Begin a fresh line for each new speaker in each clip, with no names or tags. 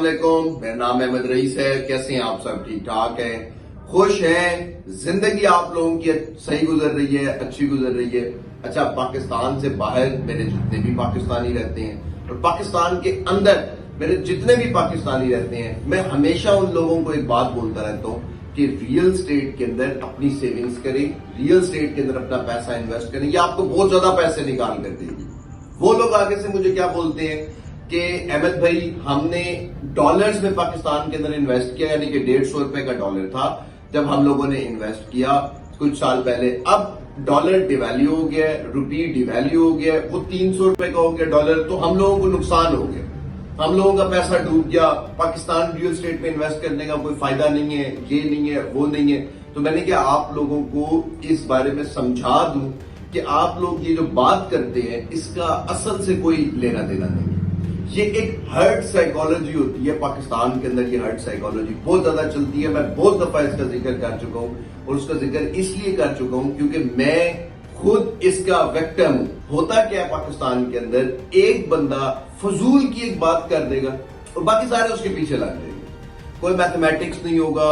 علیکم، میرا نام احمد رئیس ہے. کیسے ہیں آپ سب؟ ٹھیک ٹھاک ہیں، خوش ہیں؟ زندگی آپ لوگوں کی صحیح گزر رہی ہے، اچھی گزر رہی ہے؟ اچھا، پاکستان سے باہر میرے جتنے بھی پاکستانی رہتے ہیں اور پاکستان کے اندر میرے جتنے بھی پاکستانی رہتے ہیں، میں ہمیشہ ان لوگوں کو ایک بات بولتا رہتا ہوں کہ ریئل اسٹیٹ کے اندر اپنی سیونگز کریں، ریئل اسٹیٹ کے اندر اپنا پیسہ انویسٹ کریں. یہ آپ کو بہت زیادہ پیسے نکال کر دے گی. وہ لوگ آگے سے مجھے کیا بولتے ہیں کہ احمد بھائی ہم نے ڈالرز میں پاکستان کے اندر انویسٹ کیا، یعنی کہ 150 روپے کا ڈالر تھا جب ہم لوگوں نے انویسٹ کیا کچھ سال پہلے. اب ڈالر ڈی ویلیو ہو گیا، روپی ڈی ویلیو ہو گیا، وہ 300 روپے کا ہو گیا ڈالر، تو ہم لوگوں کو نقصان ہو گیا، ہم لوگوں کا پیسہ ڈوب گیا. پاکستان ریئل اسٹیٹ میں انویسٹ کرنے کا کوئی فائدہ نہیں ہے، یہ نہیں ہے، وہ نہیں ہے. تو میں نے کیا آپ لوگوں کو اس بارے میں سمجھا دوں کہ آپ لوگ یہ جو بات کرتے ہیں اس کا اصل سے کوئی لینا دینا نہیں ہے. یہ ایک ہرٹ سائیکالوجی ہوتی ہے پاکستان کے اندر. یہ ہرٹ سائیکالوجی بہت زیادہ چلتی ہے. میں بہت دفعہ اس کا ذکر کر چکا ہوں اور اس کا ذکر اس لیے کر چکا ہوں کیونکہ میں خود اس کا وکٹم ہوں. ہوتا کیا ہے پاکستان کے اندر، ایک بندہ فضول کی ایک بات کر دے گا اور باقی سارے اس کے پیچھے لگ جائیں گے. کوئی میتھمیٹکس نہیں ہوگا،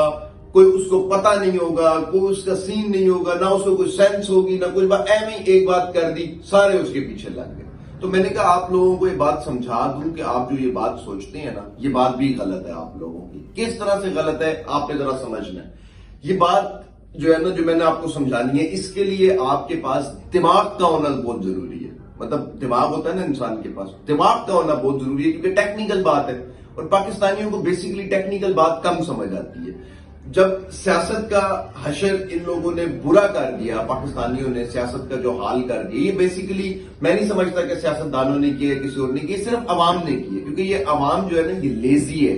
کوئی اس کو پتا نہیں ہوگا، کوئی اس کا سین نہیں ہوگا، نہ اس کو کوئی سینس ہوگی، نہ کوئی بات، ایک بات کر دی، سارے اس کے پیچھے لگ گئے. تو میں نے کہا آپ لوگوں کو یہ بات سمجھا دوں کہ آپ جو یہ بات سوچتے ہیں نا، یہ بات بھی غلط ہے. آپ لوگوں کی کس طرح سے غلط ہے آپ نے ذرا سمجھنا ہے. یہ بات جو ہے نا، جو میں نے آپ کو سمجھانی ہے، اس کے لیے آپ کے پاس دماغ کا ہونا بہت ضروری ہے. مطلب دماغ ہوتا ہے نا انسان کے پاس، دماغ کا ہونا بہت ضروری ہے کیونکہ ٹیکنیکل بات ہے اور پاکستانیوں کو بیسیکلی ٹیکنیکل بات کم سمجھ آتی ہے. جب سیاست کا حشر ان لوگوں نے برا کر دیا، پاکستانیوں نے سیاست کا جو حال کر دیا، یہ بیسیکلی میں نہیں سمجھتا کہ سیاست دانوں نے کیا، کسی اور نے کیا، صرف عوام نے کیا. کیونکہ یہ عوام جو ہے نا، یہ لیزی ہے،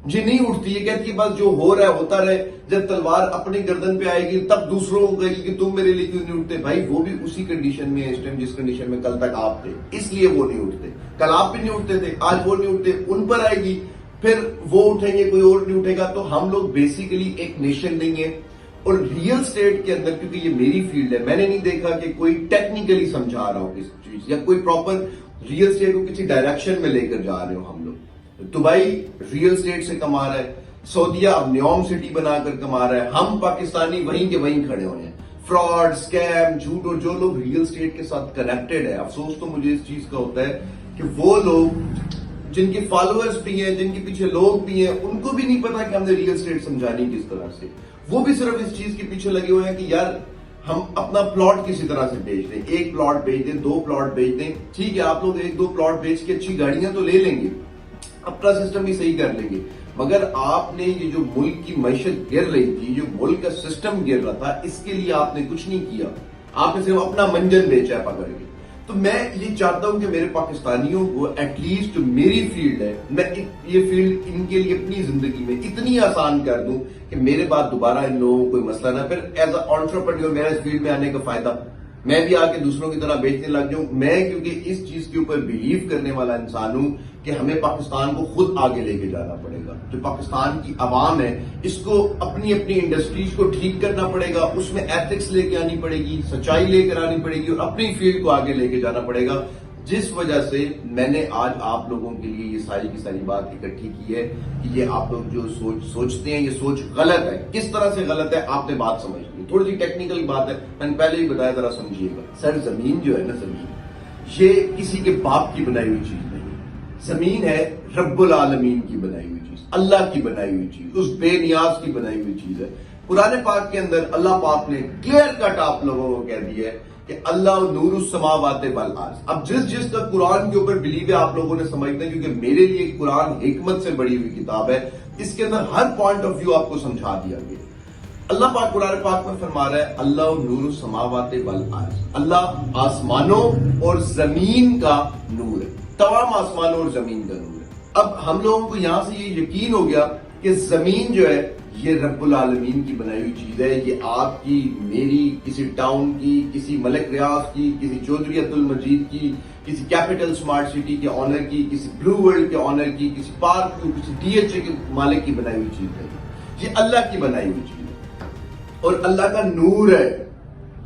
یہ نہیں اٹھتی. یہ کہتی ہے بس جو ہو رہا ہے ہوتا رہے. جب تلوار اپنی گردن پہ آئے گی تب دوسروں کو کہے گی کہ تم میرے لیے کیوں نہیں اٹھتے. بھائی وہ بھی اسی کنڈیشن میں ہے اس ٹائم جس کنڈیشن میں کل تک آپ تھے، اس لیے وہ نہیں اٹھتے. کل آپ بھی نہیں اٹھتے تھے، آج وہ نہیں اٹھتے، ان پر آئے گی، پھر وہ اٹھیں گے، کوئی اور نہیں اٹھے گا. تو ہم لوگ بیسیکلی ایک نیشن نہیں ہے. اور ریئل اسٹیٹ کے اندر، کیونکہ یہ میری فیلڈ ہے، میں نے نہیں دیکھا کہ کوئی ٹیکنیکلی سمجھا رہا ہو کسی چیز، یا کوئی پراپر ریئل اسٹیٹ کو کسی ڈائریکشن میں لے کر جا رہے ہو. ہم لوگ دبئی ریئل اسٹیٹ سے کما رہا ہے، سعودیہ اب نیوم سٹی بنا کر کما رہا ہے، ہم پاکستانی وہیں کے وہیں کھڑے ہوئے ہیں. فراڈ، اسکیم، جھوٹ. اور جو لوگ ریئل اسٹیٹ کے ساتھ کنیکٹڈ ہے، افسوس تو مجھے اس چیز کا ہوتا ہے کہ وہ لوگ جن کے فالوورز بھی ہیں، جن کے پیچھے لوگ بھی ہیں، ان کو بھی نہیں پتا کہ ہم نے ریئل اسٹیٹ سمجھانی کس طرح سے. وہ بھی صرف اس چیز کے پیچھے لگے ہوئے ہیں کہ یار ہم اپنا پلاٹ کسی طرح سے بیچ دیں. ایک پلاٹ بیچ دیں، 2 پلاٹ بیچ دیں، ٹھیک ہے آپ لوگ 1-2 پلاٹ بیچ کے اچھی گاڑیاں تو لے لیں گے، اپنا سسٹم بھی صحیح کر لیں گے. مگر آپ نے یہ جو ملک کی معیشت گر رہی تھی، جو ملک کا سسٹم گر رہا تھا، اس کے لیے آپ نے کچھ نہیں کیا. آپ نے صرف اپنا منجن بیچا ہے پکڑ کے. تو میں یہ چاہتا ہوں کہ میرے پاکستانیوں کو ایٹ لیسٹ میری فیلڈ ہے، میں یہ فیلڈ ان کے لیے اپنی زندگی میں اتنی آسان کر دوں کہ میرے بعد دوبارہ ان لوگوں کو کوئی مسئلہ نہ. پھر ایز اے انٹرپرینیور میرا اس فیلڈ میں آنے کا فائدہ، میں بھی آ کے دوسروں کی طرح بیچنے لگ جاؤں. میں کیونکہ اس چیز کے اوپر بلیو کرنے والا انسان ہوں کہ ہمیں پاکستان کو خود آگے لے کے جانا پڑے گا. جو پاکستان کی عوام ہے، اس کو اپنی انڈسٹریز کو ٹھیک کرنا پڑے گا، اس میں ایتھکس لے کے آنی پڑے گی، سچائی لے کر آنی پڑے گی، اور اپنی فیلڈ کو آگے لے کے جانا پڑے گا. جس وجہ سے میں نے آج آپ لوگوں کے لیے یہ ساری کی ساری بات اکٹھی کی ہے کہ یہ آپ لوگ جو سوچتے ہیں، یہ سوچ غلط ہے. کس طرح سے غلط ہے آپ نے بات سمجھنی. تھوڑی سی ٹیکنیکل بات ہے، میں نے پہلے ہی بتایا، ذرا سمجھیے گا. سر زمین جو ہے نا، زمین یہ کسی کے باپ کی بنائی ہوئی چیز نہیں. زمین ہے رب العالمین کی بنائی ہوئی چیز، اللہ کی بنائی ہوئی چیز، اس بے نیاز کی بنائی ہوئی چیز ہے. قرآن پاک کے اندر اللہ پاک نے کلیئر کٹ آپ لوگوں کو کہہ دیا ہے کہ اللہ نور السماوات والارض. اب جس کا قرآن کے اوپر بلیو ہے آپ لوگوں نے سمجھنا ہے، کیونکہ میرے لیے قرآن حکمت سے بڑی ہوئی کتاب ہے. اس کے اندر ہر پوائنٹ آف ویو آپ کو سمجھا دیا گیا. اللہ پاک قرآن پاک میں فرما رہا ہے اللہ نور السماوات والارض، اللہ آسمانوں اور زمین کا نور ہے، تمام آسمانوں اور زمین کا نور ہے. اب ہم لوگوں کو یہاں سے یہ یقین ہو گیا کہ زمین جو ہے یہ رب العالمین کی بنائی ہوئی چیز ہے. یہ آپ کی، میری، کسی ٹاؤن کی، کسی ملک ریاض کی، کسی چودھری عبد المجید کی، کسی کیپٹل سمارٹ سٹی کے آنر کی، کسی بلو ورلڈ کے آنر کی، کسی پارک کی، کسی ڈی ایچ اے کے مالک کی بنائی ہوئی چیز ہے. یہ اللہ کی بنائی ہوئی چیز ہے اور اللہ کا نور ہے.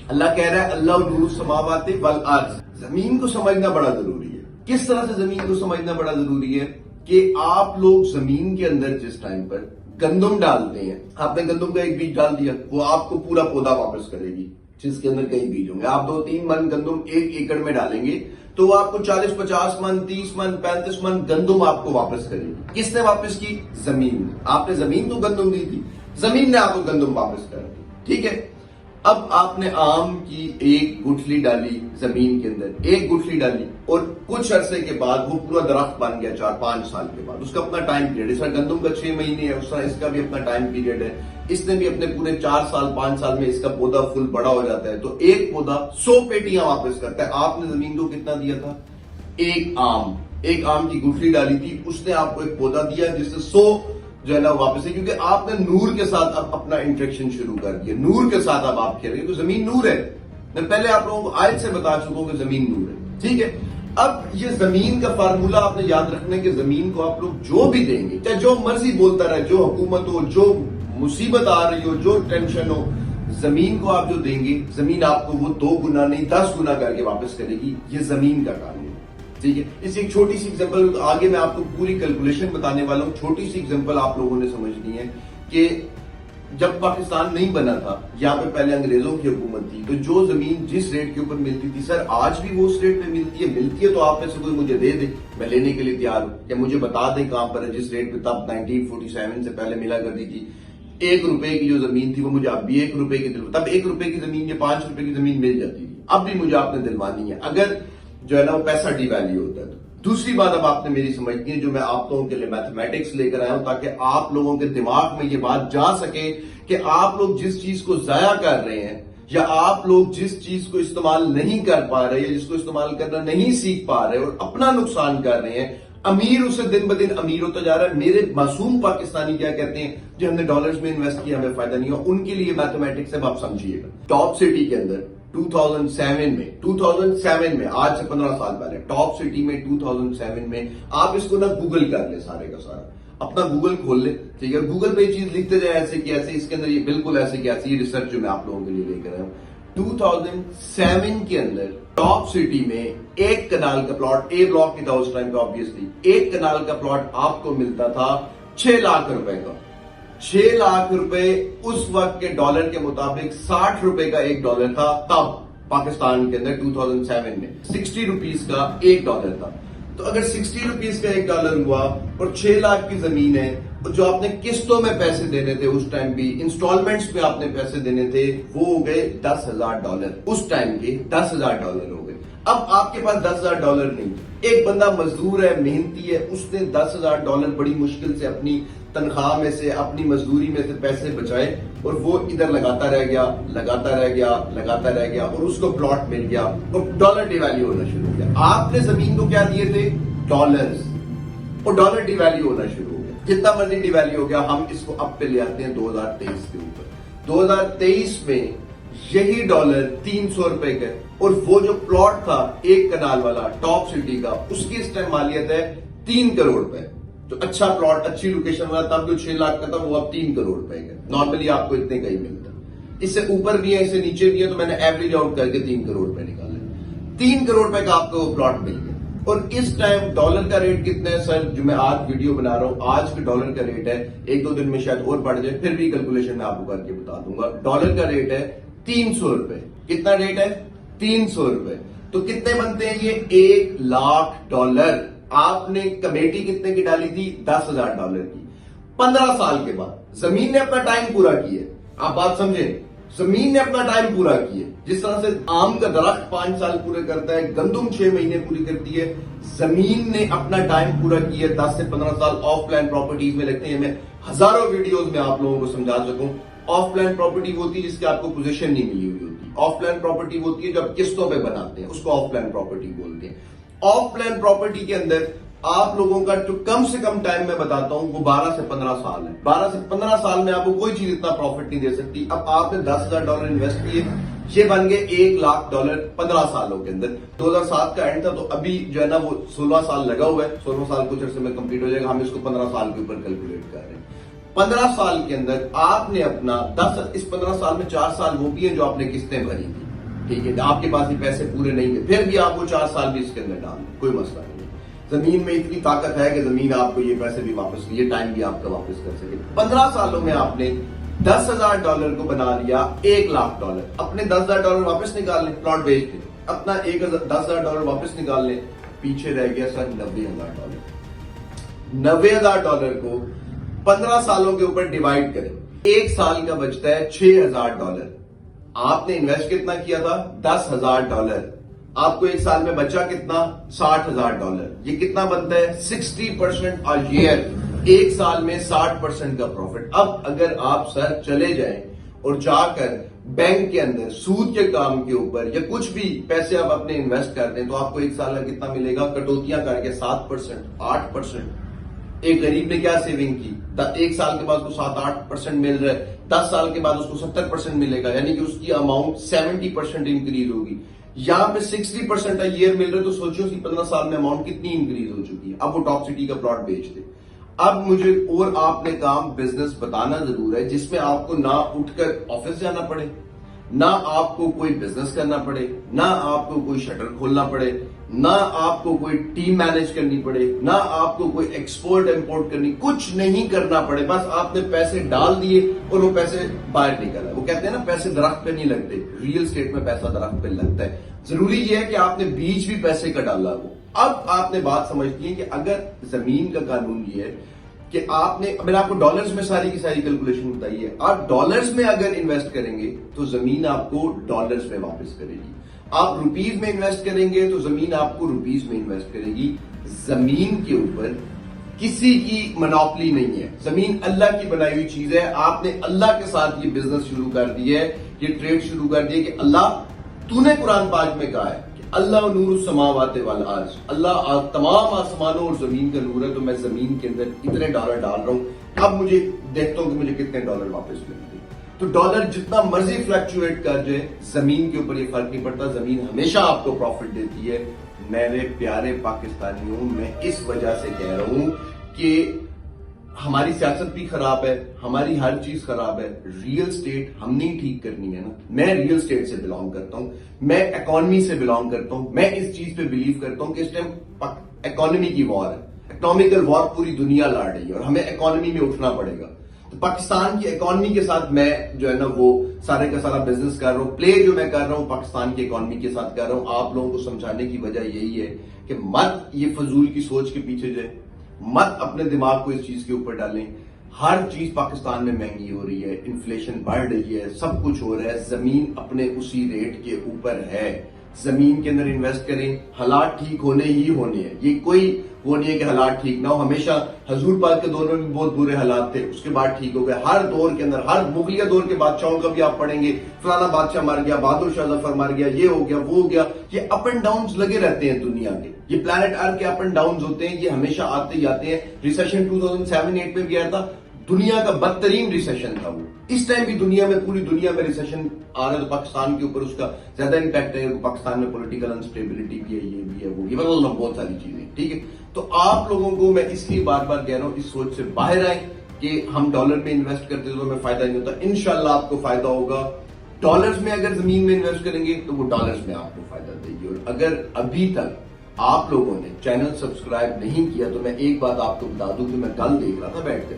اللہ کہہ رہا ہے اللہ نور السماوات والارض. زمین کو سمجھنا بڑا ضروری ہے. کس طرح سے زمین کو سمجھنا بڑا ضروری ہے؟ کہ آپ لوگ زمین کے اندر جس ٹائم پر گندم ڈالتے ہیں، آپ نے گندم کا ایک بیج ڈال دیا، وہ آپ کو پورا پودا واپس کرے گی جس کے اندر کئی بیج ہوں گے. آپ 2-3 من گندم 1 ایکڑ میں ڈالیں گے تو وہ آپ کو 40-50 من 30 من 35 من گندم آپ کو واپس کرے گی. کس نے واپس کی؟ زمین. آپ نے زمین تو گندم دی تھی، زمین نے آپ کو گندم واپس کر دی. ٹھیک ہے. اب آپ نے آم کی ایک گٹھلی ڈالی زمین کے اندر، ایک گٹھلی ڈالی، اور کچھ عرصے کے بعد وہ پورا درخت بن گیا 4-5 سال کے بعد. اس کا اپنا ٹائم پیریڈ ہے. اس طرح گندم کا 6 مہینے ہے، اس طرح اس کا بھی اپنا ٹائم پیریڈ ہے. اس نے بھی اپنے پورے 4 سال 5 سال میں اس کا پودا فل بڑا ہو جاتا ہے. تو ایک پودا 100 پیٹیاں واپس کرتا ہے. آپ نے زمین کو کتنا دیا تھا؟ ایک آم کی گٹھلی ڈالی تھی، اس نے آپ کو ایک پودا دیا جس سے 100 جو ہے نا واپس ہے. کیونکہ آپ نے نور کے ساتھ اب اپنا انٹریکشن شروع کر دیا، نور کے ساتھ اب آپ کہہ رہے ہیں کہ زمین نور ہے. میں پہلے آپ لوگوں کو آیت سے بتا چکا ہوں کہ زمین نور ہے. ٹھیک ہے. اب یہ زمین کا فارمولا آپ نے یاد رکھنا ہے کہ زمین کو آپ لوگ جو بھی دیں گے، چاہے جو مرضی بولتا رہے، جو حکومت ہو، جو مصیبت آ رہی ہو، جو ٹینشن ہو، زمین کو آپ جو دیں گے، زمین آپ کو وہ 2 گنا نہیں 10 گنا کر کے واپس کرے گی. یہ زمین کا قانون. ٹھیک ہے. اس ایک چھوٹی سی ایگزامپل، آگے میں آپ کو پوری کیلکولیشن بتانے والا ہوں. چھوٹی سی ایگزامپل آپ لوگوں نے سمجھنی ہے کہ جب پاکستان نہیں بنا تھا، یہاں پہ پہلے انگریزوں کی حکومت تھی، تو جو زمین جس ریٹ کے اوپر ملتی تھی، سر آج بھی وہ اس ریٹ پہ ملتی ہے تو آپ میں سے کوئی مجھے دے دے، میں لینے کے لیے تیار ہوں. یا مجھے بتا دیں کہاں پر ہے جس ریٹ پہ تب 1947 سے پہلے ملا کرتی تھی. 1 روپے کی جو زمین تھی وہ مجھے اب بھی 1 روپے کی تب 1 روپے کی زمین یا 5 روپے کی زمین مل جاتی تھی. اب بھی مجھے آپ نے دلوانی ہے اگر جو ہے نا وہ پیسہ ڈی ویلیو ہوتا ہے. تو دوسری بات اب آپ نے میری سمجھنی ہے، جو میں آپ لوگوں کے لیے میتھمیٹکس لے کر آیا ہوں تاکہ آپ لوگوں کے دماغ میں یہ بات جا سکے کہ آپ لوگ جس چیز کو ضائع کر رہے ہیں، یا آپ لوگ جس چیز کو استعمال نہیں کر پا رہے، یا جس کو استعمال کرنا نہیں سیکھ پا رہے اور اپنا نقصان کر رہے ہیں، امیر اسے دن بدن امیر ہوتا جا رہا ہے. میرے معصوم پاکستانی کیا کہتے ہیں، جو ہم نے ڈالرز میں انویسٹ کیا ہمیں فائدہ نہیں ہوا. ان کے لیے میتھمیٹکس اب آپ سمجھیے گا. ٹاپ سٹی کے اندر 2007 میں آج سے 15 سال پہلے ٹاپ سٹی میں 2007 میں آپ اس کو نا گوگل کر لیں، سارے کا سارا اپنا گوگل کھول لیں. ٹھیک ہے. گوگل پہ یہ چیز لکھتے جائیں ایسے کہ ایسے، اس کے اندر یہ بالکل ایسے کہ ایسے. یہ ریسرچ جو میں آپ لوگوں کے لیے لے کر آیا ہوں. 2007 کے اندر ٹاپ سٹی میں ایک کنال کا پلاٹ، اے بلاک کی تھا اس ٹائم پہ آبویسلی، ایک کنال کا پلاٹ آپ کو ملتا تھا 6 لاکھ روپے کا. 6 لاکھ روپے اس وقت کے ڈالر کے مطابق 60 روپے کا ایک ڈالر تھا. تب پاکستان کے اندر 2007 میں 60 روپیز کا ایک ڈالر تھا. تو اگر 60 روپیز کا ایک ڈالر ہوا اور 6 لاکھ کی زمین ہے، جو آپ نے قسطوں میں پیسے دینے تھے اس ٹائم بھی، انسٹالمنٹس پہ آپ نے پیسے دینے تھے، وہ ہو گئے $10,000. اس ٹائم کے $10,000 ہو گئے. اب آپ کے پاس $10,000 نہیں. ایک بندہ مزدور ہے، محنتی ہے، اس نے $10,000 بڑی مشکل سے اپنی تنخواہ میں سے، اپنی مزدوری میں سے پیسے بچائے، اور وہ ادھر لگاتا رہ گیا اور اس کو پلاٹ مل گیا اور ڈالر ڈی ویلیو ہونا شروع ہو گیا. آپ نے زمین کو کیا دیے تھے؟ ڈالرز، اور ڈالر ڈی ویلیو ہونا شروع ہو گیا. جتنا مرضی ڈی ویلیو ہو گیا. ہم اس کو اب پہ لے آتے ہیں 2023 کے اوپر. 2023 میں یہی ڈالر 300 روپے کا، اور وہ جو پلاٹ تھا ایک کنال والا ٹاپ سٹی کا، اس کی اس ٹائم مالیت ہے 3 کروڑ روپے. جو اچھا پلاٹ، اچھی لوکیشن والا تب جو 6 لاکھ کا تھا وہ اب 3 کروڑ روپے کا. نارملی آپ کو اتنے کا ہی ملتا ہے. اس سے اوپر بھی ہے، اس سے نیچے بھی ہے، تو میں نے ایوریج آؤٹ کر کے 3 کروڑ روپے نکالے. 3 کروڑ روپے کا آپ کو وہ پلاٹ مل گیا. اور اس ٹائم ڈالر کا ریٹ کتنا ہے سر؟ جو میں آج ویڈیو بنا رہا ہوں، آج کے ڈالر کا ریٹ ہے، 1-2 دن میں شاید اور بڑھ جائے، پھر بھی کیلکولیشن میں آپ کو کر کے بتا دوں گا. ڈالر کا ریٹ ہے 300 روپے. کتنا ریٹ ہے؟ 300 روپے. تو کتنے بنتے ہیں یہ؟ $1,00,000. آپ نے کمیٹی کتنے کی ڈالی تھی؟ $10,000 کی. 15 سال کے بعد زمین نے اپنا ٹائم پورا کیا. آپ بات سمجھیں، زمین نے اپنا ٹائم پورا کیا. جس طرح سے آم کا درخت 5 سال پورے کرتا ہے، گندم 6 مہینے پوری کرتی ہے، زمین نے اپنا ٹائم پورا کیا. 10 سے 15 سال آف پلان پراپرٹیز میں لگتے ہیں. میں ہزاروں ویڈیوز میں آپ لوگوں کو سمجھا سکوں. آف پلان پراپرٹی ہوتی ہے جس کی آپ کو پوزیشن نہیں ملی ہوئی ہوتی. آف پلان پراپرٹی ہوتی ہے جو آپ قسطوں پہ بناتے ہیں، اس کو آف پلان پراپرٹی بولتے ہیں. آف پلان پراپرٹی کے اندر آپ لوگوں کا جو کم سے کم ٹائم میں بتاتا ہوں وہ 12 سے 15 سال ہے. 12 سے 15 سال میں آپ کو کوئی چیز اتنا پروفٹ نہیں دے سکتی. اب آپ نے $10,000 انویسٹ کیے، یہ بن گئے $1,00,000 15 سالوں کے اندر. 2007 کا اینڈ تھا، تو ابھی جو ہے نا وہ 16 سال لگا ہوا ہے. 16 سال کچھ عرصے میں کمپلیٹ ہو جائے گا. ہم اس کو 15 سال کے اوپر کیلکولیٹ کر رہے ہیں. 15 سال کے اندر آپ نے اپنا اس 15 سال میں 4 سال وہ بھی ہیں جو آپ نے قسطیں بھری تھی. ٹھیک ہے. آپ کے پاس یہ پیسے پورے نہیں تھے، پھر بھی آپ وہ 4 سال بھی اس کے اندر ڈال دیں، کوئی مسئلہ نہیں. زمین میں اتنی طاقت ہے کہ زمین آپ کو یہ پیسے بھی واپس, یہ ٹائم بھی آپ کا واپس کر سکے. 15 سالوں میں آپ نے $10,000 کو بنا لیا $1,00,000. اپنے $10,000 واپس نکال لیں, پلاٹ بیچ کے اپنا $10,000 واپس نکال لیں, پیچھے رہ گیا سر $90,000. $90,000 کو 15 سالوں کے اوپر ڈیوائڈ کریں, ایک سال کا بچتا ہے $6,000. آپ نے انویسٹ کتنا کیا تھا؟ $10,000. آپ کو ایک سال میں بچا کتنا؟ $60,000. یہ کتنا بنتا ہے؟ 60% a year. ایک سال میں 60% کا پروفٹ. اب اگر آپ سر چلے جائیں اور جا کر بینک کے اندر سود کے کام کے اوپر یا کچھ بھی پیسے آپ اپنے انویسٹ کر دیں تو آپ کو ایک سال کا کتنا ملے گا؟ کٹوتیاں کر کے 7%, 8%. ایک غریب نے کیا سیونگ کی؟ ایک سال کے بعد اس کو 7-8% مل رہا ہے, 10 سال کے بعد اس کو 70% ملے گا, یعنی کہ اس کی اماؤنٹ 70% انکریز ہوگی. یہاں پہ 60% a year مل رہا ہے, تو سوچو 15 سال میں اماؤنٹ کتنی انکریز ہو چکی ہے. اب وہ ٹاپ سٹی کا پلاٹ بیچ دے. اب مجھے اور آپ نے کام بزنس بتانا ضرور ہے جس میں آپ کو نہ اٹھ کر آفس جانا پڑے, نہ آپ کو کوئی بزنس کرنا پڑے, نہ آپ کو کوئی شٹر کھولنا پڑے, نہ آپ کو کوئی ٹیم مینج کرنی پڑے, نہ آپ کو کوئی ایکسپورٹ امپورٹ کرنی, کچھ نہیں کرنا پڑے. بس آپ نے پیسے ڈال دیے اور وہ پیسے باہر نکل آئے. وہ کہتے ہیں نا پیسے درخت پہ نہیں لگتے, ریئل اسٹیٹ میں پیسہ درخت پہ لگتا ہے. ضروری یہ ہے کہ آپ نے بیج بھی پیسے کا ڈالا ہو. اب آپ نے بات سمجھتی ہے کہ اگر زمین کا قانون یہ ہے کہ آپ نے, میں نے آپ کو ڈالرز میں ساری کی ساری کیلکولیشن بتائی ہے, آپ ڈالرز میں اگر انویسٹ کریں گے تو زمین آپ کو ڈالرز میں واپس کرے گی. آپ روپیز میں انویسٹ کریں گے تو زمین آپ کو روپیز میں انویسٹ کرے گی. زمین کے اوپر کسی کی منوپلی نہیں ہے. زمین اللہ کی بنائی ہوئی چیز ہے. آپ نے اللہ کے ساتھ یہ بزنس شروع کر دی ہے, یہ ٹریڈ شروع کر دی ہے کہ اللہ تو نے قرآن پاک میں کہا ہے کہ اللہ نور السماوات والارض, اللہ تمام آسمانوں اور زمین کا نور ہے, تو میں زمین کے اندر اتنے ڈالر ڈال رہا ہوں, اب مجھے دیکھتا ہوں کہ مجھے کتنے ڈالر واپس ملیں گے. تو ڈالر جتنا مرضی فلیکچویٹ کر جائے, زمین کے اوپر یہ فرق نہیں پڑتا. زمین ہمیشہ آپ کو پروفٹ دیتی ہے. میرے پیارے پاکستانیوں, میں اس وجہ سے کہہ رہا ہوں کہ ہماری سیاست بھی خراب ہے, ہماری ہر چیز خراب ہے. ریئل اسٹیٹ ہم نے ٹھیک کرنی ہے نا. میں ریئل اسٹیٹ سے بلانگ کرتا ہوں, میں اکانومی سے بلانگ کرتا ہوں. میں اس چیز پہ بلیو کرتا ہوں کہ اس ٹائم اکانومی کی وار ہے, اکنامیکل وار پوری دنیا لڑ رہی ہے اور ہمیں اکانومی میں اٹھنا پڑے گا. تو پاکستان کی اکانومی کے ساتھ میں جو ہے نا وہ سارے کا سارا بزنس کر رہا ہوں. پلے جو میں کر رہا ہوں پاکستان کی اکانومی کے ساتھ کر رہا ہوں. آپ لوگوں کو سمجھانے کی وجہ یہی ہے کہ مت یہ فضول کی سوچ کے پیچھے جائے, مت اپنے دماغ کو اس چیز کے اوپر ڈالیں. ہر چیز پاکستان میں مہنگی ہو رہی ہے, انفلیشن بڑھ رہی ہے, سب کچھ ہو رہا ہے. زمین اپنے اسی ریٹ کے اوپر ہے. زمین کے اندر انویسٹ کریں, حالات ٹھیک ہونے ہی ہونے ہیں. یہ کوئی وہ نہیں ہے کہ حالات ٹھیک نہ ہو. ہمیشہ حضور پاک کے دور میں بھی بہت برے حالات تھے, اس کے بعد ٹھیک ہو گئے. ہر دور کے اندر, ہر مغلیہ دور کے بادشاہوں کا بھی آپ پڑھیں گے, فلانا بادشاہ مر گیا, بہادر شاہ ظفر مر گیا, یہ ہو گیا, وہ ہو گیا. یہ اپ اینڈ ڈاؤنز لگے رہتے ہیں دنیا کے. یہ پلانٹ ارتھ کے اپ اینڈ ڈاؤنز ہوتے ہیں, یہ ہمیشہ آتے ہی آتے ہیں. ریسیشن 2007-8 میں بھی آیا تھا, دنیا کا بدترین ریسیشن تھا وہ. اس ٹائم بھی دنیا میں, پوری دنیا میں ریسیشن آ رہا ہے, تو پاکستان کے اوپر اس کا زیادہ امپیکٹ ہے. پاکستان میں پولیٹیکل انسٹیبلٹی بھی ہے, یہ بھی ہے, وہ یہ بہت ساری چیزیں. ٹھیک ہے, تو آپ لوگوں کو میں اس لیے بار بار کہہ رہا ہوں اس سوچ سے باہر آئیں کہ ہم ڈالر میں انویسٹ کرتے تو ہمیں فائدہ نہیں ہوتا. انشاءاللہ آپ کو فائدہ ہوگا. ڈالرز میں اگر زمین میں انویسٹ کریں گے تو وہ ڈالرز میں آپ کو فائدہ دے گی. اور اگر ابھی تک آپ لوگوں نے چینل سبسکرائب نہیں کیا تو میں ایک بات آپ کو بتا دوں کہ میں کل دیکھ رہا تھا بیٹھ کر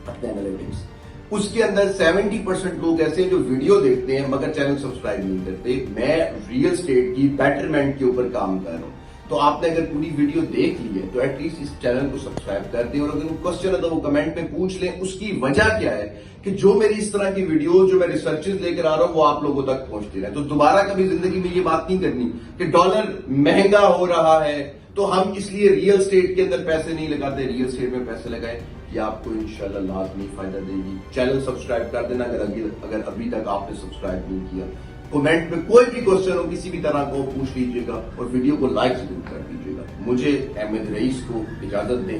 اپنے انالیٹکس, اس کے اندر 70% لوگ ایسے ہیں جو ویڈیو دیکھتے ہیں مگر چینل سبسکرائب نہیں کرتے. میں ریئل اسٹیٹ کی بیٹرمنٹ کے اوپر کام کر رہا ہوں, تو آپ نے اگر پوری ویڈیو دیکھ لی ہے تو ایٹ لیسٹ اس چینل کو سبسکرائب کر دیں. اور اگر کوشچن ہے تو وہ کمنٹ میں پوچھ لیں. اس کی وجہ کیا ہے کہ جو میری اس طرح کی ویڈیو, جو میں ریسرچز لے کر آ رہا ہوں وہ آپ لوگوں تک پہنچتی رہے. تو دوبارہ کبھی زندگی میں یہ بات نہیں کرنی کہ ڈالر مہنگا ہو رہا ہے تو ہم اس لیے ریئل اسٹیٹ کے اندر پیسے نہیں لگاتے. ریئل اسٹیٹ میں پیسے لگائیں, یہ آپ کو انشاءاللہ لازمی فائدہ دے گی. چینل سبسکرائب کر دینا اگر ابھی تک آپ نے سبسکرائب نہیں کیا. کومنٹ میں کوئی بھی کوشچن ہو کسی بھی طرح کو پوچھ لیجیے گا, اور ویڈیو کو لائک ضرور کر دیجیے گا. مجھے احمد رئیس کو اجازت دیں.